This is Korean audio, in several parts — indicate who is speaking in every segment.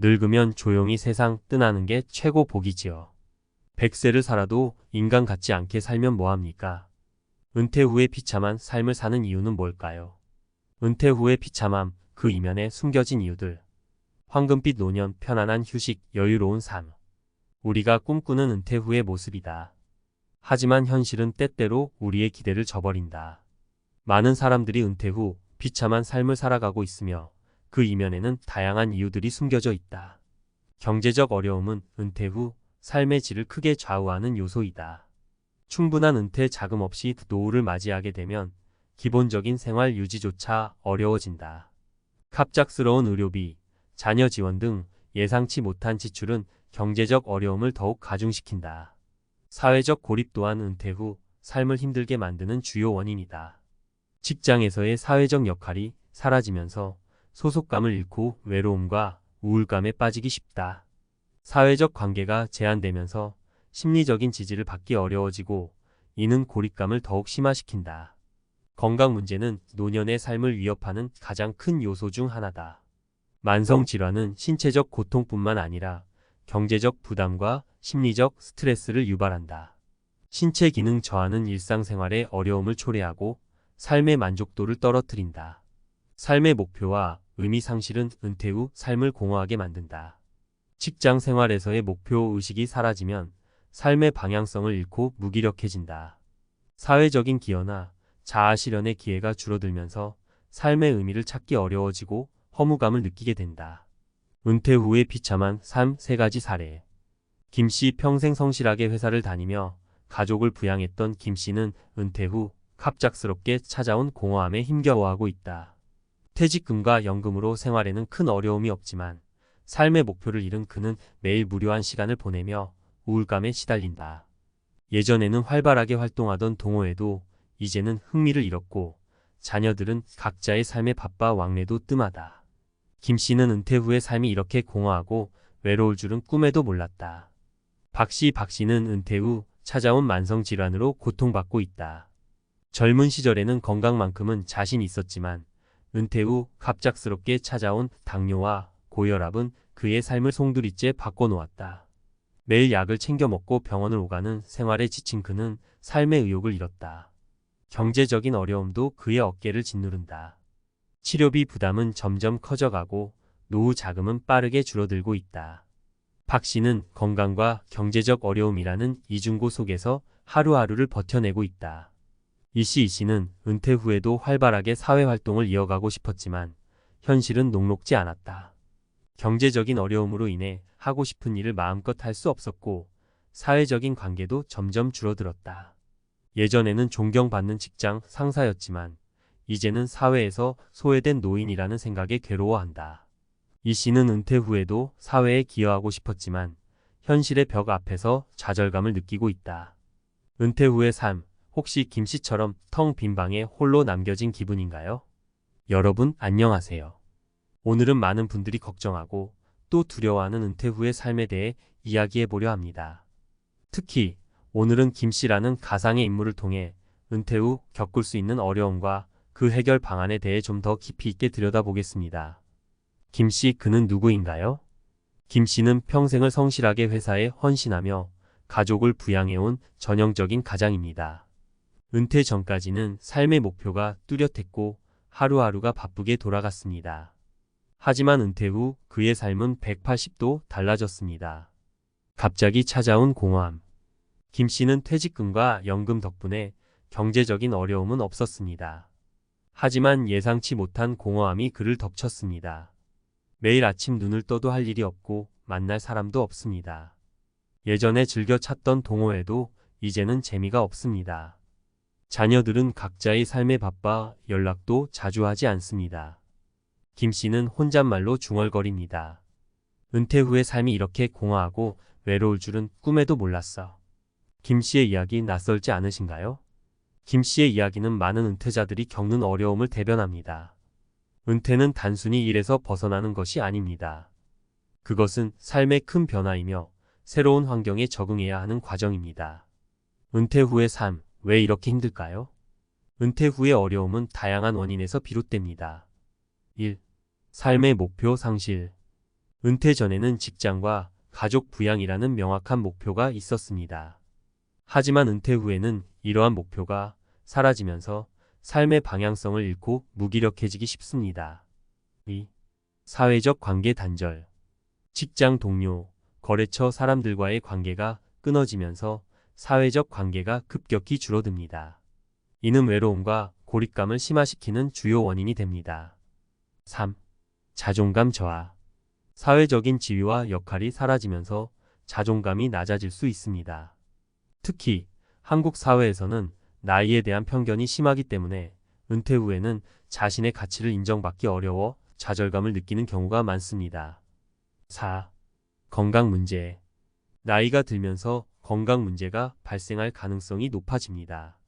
Speaker 1: 늙으면 조용히 세상 떠나는 게 최고 복이지요. 100세를 살아도 인간 같지 않게 살면 뭐합니까? 은퇴 후에 비참한 삶을 사는 이유는 뭘까요? 은퇴 후의 비참함, 그 이면에 숨겨진 이유들. 황금빛 노년, 편안한 휴식, 여유로운 삶. 우리가 꿈꾸는 은퇴 후의 모습이다. 하지만 현실은 때때로 우리의 기대를 저버린다. 많은 사람들이 은퇴 후 비참한 삶을 살아가고 있으며 그 이면에는 다양한 이유들이 숨겨져 있다. 경제적 어려움은 은퇴 후 삶의 질을 크게 좌우하는 요소이다. 충분한 은퇴 자금 없이 노후를 맞이하게 되면 기본적인 생활 유지조차 어려워진다. 갑작스러운 의료비, 자녀 지원 등 예상치 못한 지출은 경제적 어려움을 더욱 가중시킨다. 사회적 고립 또한 은퇴 후 삶을 힘들게 만드는 주요 원인이다. 직장에서의 사회적 역할이 사라지면서 소속감을 잃고 외로움과 우울감에 빠지기 쉽다. 사회적 관계가 제한되면서 심리적인 지지를 받기 어려워지고 이는 고립감을 더욱 심화시킨다. 건강 문제는 노년의 삶을 위협하는 가장 큰 요소 중 하나다. 만성질환은 신체적 고통뿐만 아니라 경제적 부담과 심리적 스트레스를 유발한다. 신체 기능 저하는 일상생활의 어려움을 초래하고 삶의 만족도를 떨어뜨린다. 삶의 목표와 의미 상실은 은퇴 후 삶을 공허하게 만든다. 직장 생활에서의 목표 의식이 사라지면 삶의 방향성을 잃고 무기력해진다. 사회적인 기여나 자아 실현의 기회가 줄어들면서 삶의 의미를 찾기 어려워지고 허무감을 느끼게 된다. 은퇴 후의 비참한 삶 3가지 사례. 김씨 평생 성실하게 회사를 다니며 가족을 부양했던 김씨는 은퇴 후 갑작스럽게 찾아온 공허함에 힘겨워하고 있다. 퇴직금과 연금으로 생활에는 큰 어려움이 없지만 삶의 목표를 잃은 그는 매일 무료한 시간을 보내며 우울감에 시달린다. 예전에는 활발하게 활동하던 동호회도 이제는 흥미를 잃었고 자녀들은 각자의 삶에 바빠 왕래도 뜸하다. 김씨는 은퇴 후의 삶이 이렇게 공허하고 외로울 줄은 꿈에도 몰랐다. 박씨는 은퇴 후 찾아온 만성질환으로 고통받고 있다. 젊은 시절에는 건강만큼은 자신 있었지만 은퇴 후 갑작스럽게 찾아온 당뇨와 고혈압은 그의 삶을 송두리째 바꿔놓았다. 매일 약을 챙겨 먹고 병원을 오가는 생활에 지친 그는 삶의 의욕을 잃었다. 경제적인 어려움도 그의 어깨를 짓누른다. 치료비 부담은 점점 커져가고 노후 자금은 빠르게 줄어들고 있다. 박 씨는 건강과 경제적 어려움이라는 이중고 속에서 하루하루를 버텨내고 있다. 이 씨는 은퇴 후에도 활발하게 사회활동을 이어가고 싶었지만 현실은 녹록지 않았다. 경제적인 어려움으로 인해 하고 싶은 일을 마음껏 할 수 없었고 사회적인 관계도 점점 줄어들었다. 예전에는 존경받는 직장 상사였지만 이제는 사회에서 소외된 노인이라는 생각에 괴로워한다. 이 씨는 은퇴 후에도 사회에 기여하고 싶었지만 현실의 벽 앞에서 좌절감을 느끼고 있다. 은퇴 후의 삶, 혹시 김 씨처럼 텅 빈 방에 홀로 남겨진 기분인가요? 여러분 안녕하세요. 오늘은 많은 분들이 걱정하고 또 두려워하는 은퇴 후의 삶에 대해 이야기해 보려 합니다. 특히 오늘은 김 씨라는 가상의 인물을 통해 은퇴 후 겪을 수 있는 어려움과 그 해결 방안에 대해 좀 더 깊이 있게 들여다보겠습니다. 김 씨, 그는 누구인가요? 김 씨는 평생을 성실하게 회사에 헌신하며 가족을 부양해온 전형적인 가장입니다. 은퇴 전까지는 삶의 목표가 뚜렷했고 하루하루가 바쁘게 돌아갔습니다. 하지만 은퇴 후 그의 삶은 180도 달라졌습니다. 갑자기 찾아온 공허함. 김 씨는 퇴직금과 연금 덕분에 경제적인 어려움은 없었습니다. 하지만 예상치 못한 공허함이 그를 덮쳤습니다. 매일 아침 눈을 떠도 할 일이 없고 만날 사람도 없습니다. 예전에 즐겨 찾던 동호회도 이제는 재미가 없습니다. 자녀들은 각자의 삶에 바빠 연락도 자주 하지 않습니다. 김 씨는 혼잣말로 중얼거립니다. 은퇴 후의 삶이 이렇게 공허하고 외로울 줄은 꿈에도 몰랐어. 김 씨의 이야기 낯설지 않으신가요? 김 씨의 이야기는 많은 은퇴자들이 겪는 어려움을 대변합니다. 은퇴는 단순히 일에서 벗어나는 것이 아닙니다. 그것은 삶의 큰 변화이며 새로운 환경에 적응해야 하는 과정입니다. 은퇴 후의 삶, 왜 이렇게 힘들까요? 은퇴 후의 어려움은 다양한 원인에서 비롯됩니다. 1. 삶의 목표 상실. 은퇴 전에는 직장과 가족 부양이라는 명확한 목표가 있었습니다. 하지만 은퇴 후에는 이러한 목표가 사라지면서 삶의 방향성을 잃고 무기력해지기 쉽습니다. 2. 사회적 관계 단절. 직장 동료, 거래처 사람들과의 관계가 끊어지면서 사회적 관계가 급격히 줄어듭니다. 이는 외로움과 고립감을 심화시키는 주요 원인이 됩니다. 3. 자존감 저하. 사회적인 지위와 역할이 사라지면서 자존감이 낮아질 수 있습니다. 특히 한국 사회에서는 나이에 대한 편견이 심하기 때문에 은퇴 후에는 자신의 가치를 인정받기 어려워 좌절감을 느끼는 경우가 많습니다. 4. 건강 문제. 나이가 들면서 건강 문제가 발생할 가능성이 높아집니다.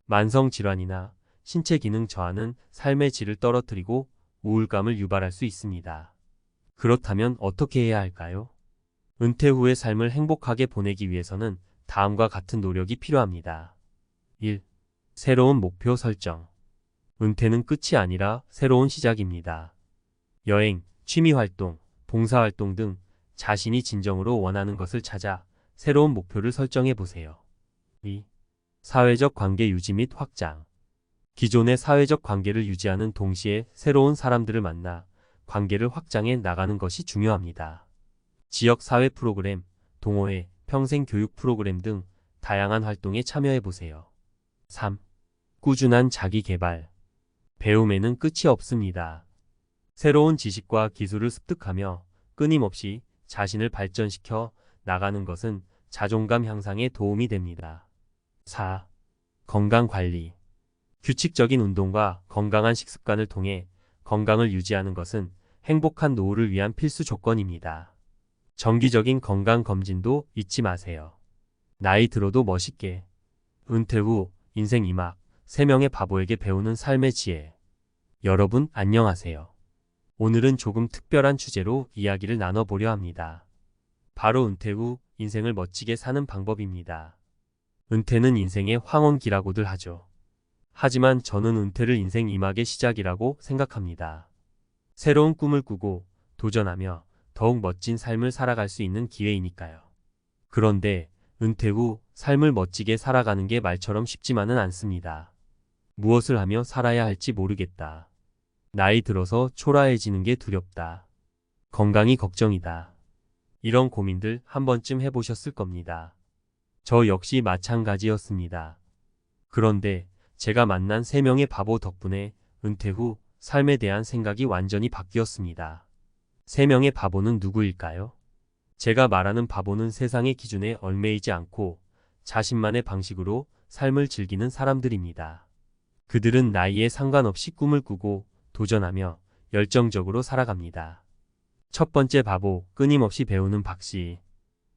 Speaker 1: 만성 질환이나 신체 기능 저하는 삶의 질을 떨어뜨리고 우울감을 유발할 수 있습니다. 그렇다면 어떻게 해야 할까요? 은퇴 후의 삶을 행복하게 보내기 위해서는 다음과 같은 노력이 필요합니다. 1. 새로운 목표 설정. 은퇴는 끝이 아니라 새로운 시작입니다. 여행, 취미활동, 봉사활동 등 자신이 진정으로 원하는 것을 찾아 새로운 목표를 설정해 보세요. 2. 사회적 관계 유지 및 확장. 기존의 사회적 관계를 유지하는 동시에 새로운 사람들을 만나 관계를 확장해 나가는 것이 중요합니다. 지역 사회 프로그램, 동호회, 평생 교육 프로그램 등 다양한 활동에 참여해 보세요. 3. 꾸준한 자기 개발. 배움에는 끝이 없습니다. 새로운 지식과 기술을 습득하며 끊임없이 자신을 발전시켜 나가는 것은 자존감 향상에 도움이 됩니다. 4. 건강 관리. 규칙적인 운동과 건강한 식습관을 통해 건강을 유지하는 것은 행복한 노후를 위한 필수 조건입니다. 정기적인 건강 검진도 잊지 마세요. 나이 들어도 멋있게. 은퇴 후 인생 2막 3명의 바보에게 배우는 삶의 지혜. 여러분 안녕하세요. 오늘은 조금 특별한 주제로 이야기를 나눠보려 합니다. 바로 은퇴 후 인생을 멋지게 사는 방법입니다. 은퇴는 인생의 황혼기라고들 하죠. 하지만 저는 은퇴를 인생 2막의 시작이라고 생각합니다. 새로운 꿈을 꾸고 도전하며 더욱 멋진 삶을 살아갈 수 있는 기회이니까요. 그런데 은퇴 후 삶을 멋지게 살아가는 게 말처럼 쉽지만은 않습니다. 무엇을 하며 살아야 할지 모르겠다. 나이 들어서 초라해지는 게 두렵다. 건강이 걱정이다. 이런 고민들 한 번쯤 해보셨을 겁니다. 저 역시 마찬가지였습니다. 그런데 제가 만난 3명의 바보 덕분에 은퇴 후 삶에 대한 생각이 완전히 바뀌었습니다. 3명의 바보는 누구일까요? 제가 말하는 바보는 세상의 기준에 얽매이지 않고 자신만의 방식으로 삶을 즐기는 사람들입니다. 그들은 나이에 상관없이 꿈을 꾸고 도전하며 열정적으로 살아갑니다. 첫 번째 바보, 끊임없이 배우는 박씨.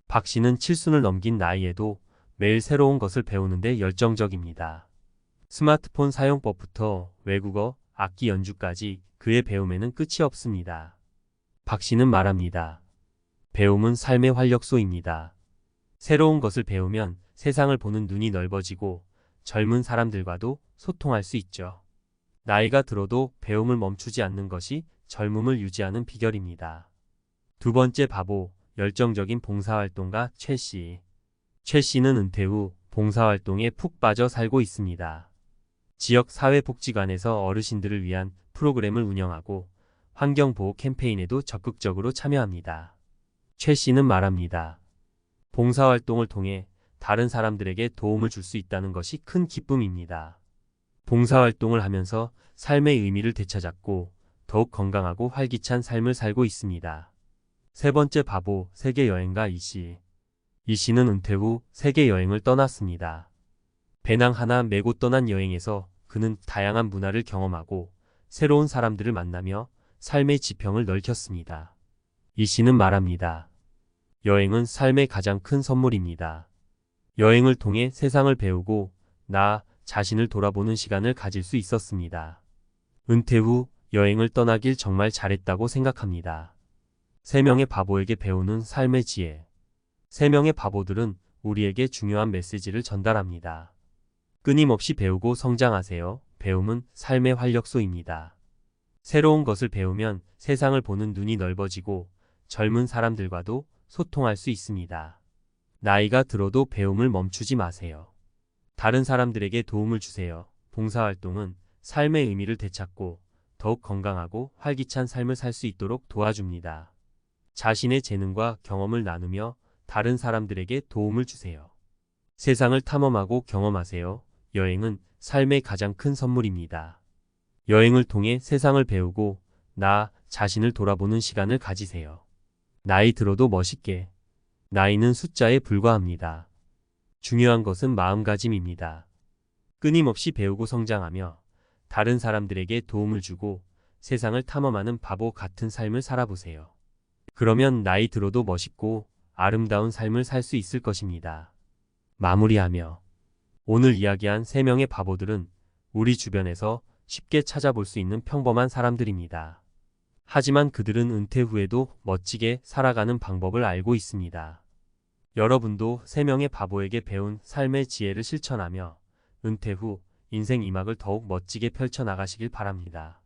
Speaker 1: 박씨는 7순을 넘긴 나이에도 매일 새로운 것을 배우는데 열정적입니다. 스마트폰 사용법부터 외국어, 악기 연주까지 그의 배움에는 끝이 없습니다. 박씨는 말합니다. 배움은 삶의 활력소입니다. 새로운 것을 배우면 세상을 보는 눈이 넓어지고 젊은 사람들과도 소통할 수 있죠. 나이가 들어도 배움을 멈추지 않는 것이 젊음을 유지하는 비결입니다. 두 번째 바보, 열정적인 봉사활동가 최씨. 최씨는 은퇴 후 봉사활동에 푹 빠져 살고 있습니다. 지역 사회복지관에서 어르신들을 위한 프로그램을 운영하고 환경보호 캠페인에도 적극적으로 참여합니다. 최씨는 말합니다. 봉사활동을 통해 다른 사람들에게 도움을 줄 수 있다는 것이 큰 기쁨입니다. 봉사활동을 하면서 삶의 의미를 되찾았고 더욱 건강하고 활기찬 삶을 살고 있습니다. 세 번째 바보, 세계여행가 이씨. 이씨는 은퇴 후 세계여행을 떠났습니다. 배낭 하나 메고 떠난 여행에서 그는 다양한 문화를 경험하고 새로운 사람들을 만나며 삶의 지평을 넓혔습니다. 이씨는 말합니다. 여행은 삶의 가장 큰 선물입니다. 여행을 통해 세상을 배우고 나 자신을 돌아보는 시간을 가질 수 있었습니다. 은퇴 후 여행을 떠나길 정말 잘했다고 생각합니다. 3명의 바보에게 배우는 삶의 지혜. 3명의 바보들은 우리에게 중요한 메시지를 전달합니다. 끊임없이 배우고 성장하세요. 배움은 삶의 활력소입니다. 새로운 것을 배우면 세상을 보는 눈이 넓어지고 젊은 사람들과도 소통할 수 있습니다. 나이가 들어도 배움을 멈추지 마세요. 다른 사람들에게 도움을 주세요. 봉사활동은 삶의 의미를 되찾고 더욱 건강하고 활기찬 삶을 살 수 있도록 도와줍니다. 자신의 재능과 경험을 나누며 다른 사람들에게 도움을 주세요. 세상을 탐험하고 경험하세요. 여행은 삶의 가장 큰 선물입니다. 여행을 통해 세상을 배우고 나 자신을 돌아보는 시간을 가지세요. 나이 들어도 멋있게. 나이는 숫자에 불과합니다. 중요한 것은 마음가짐입니다. 끊임없이 배우고 성장하며 다른 사람들에게 도움을 주고 세상을 탐험하는 바보 같은 삶을 살아보세요. 그러면 나이 들어도 멋있고 아름다운 삶을 살 수 있을 것입니다. 마무리하며 오늘 이야기한 3명의 바보들은 우리 주변에서 쉽게 찾아볼 수 있는 평범한 사람들입니다. 하지만 그들은 은퇴 후에도 멋지게 살아가는 방법을 알고 있습니다. 여러분도 3명의 바보에게 배운 삶의 지혜를 실천하며 은퇴 후 인생 2막을 더욱 멋지게 펼쳐나가시길 바랍니다.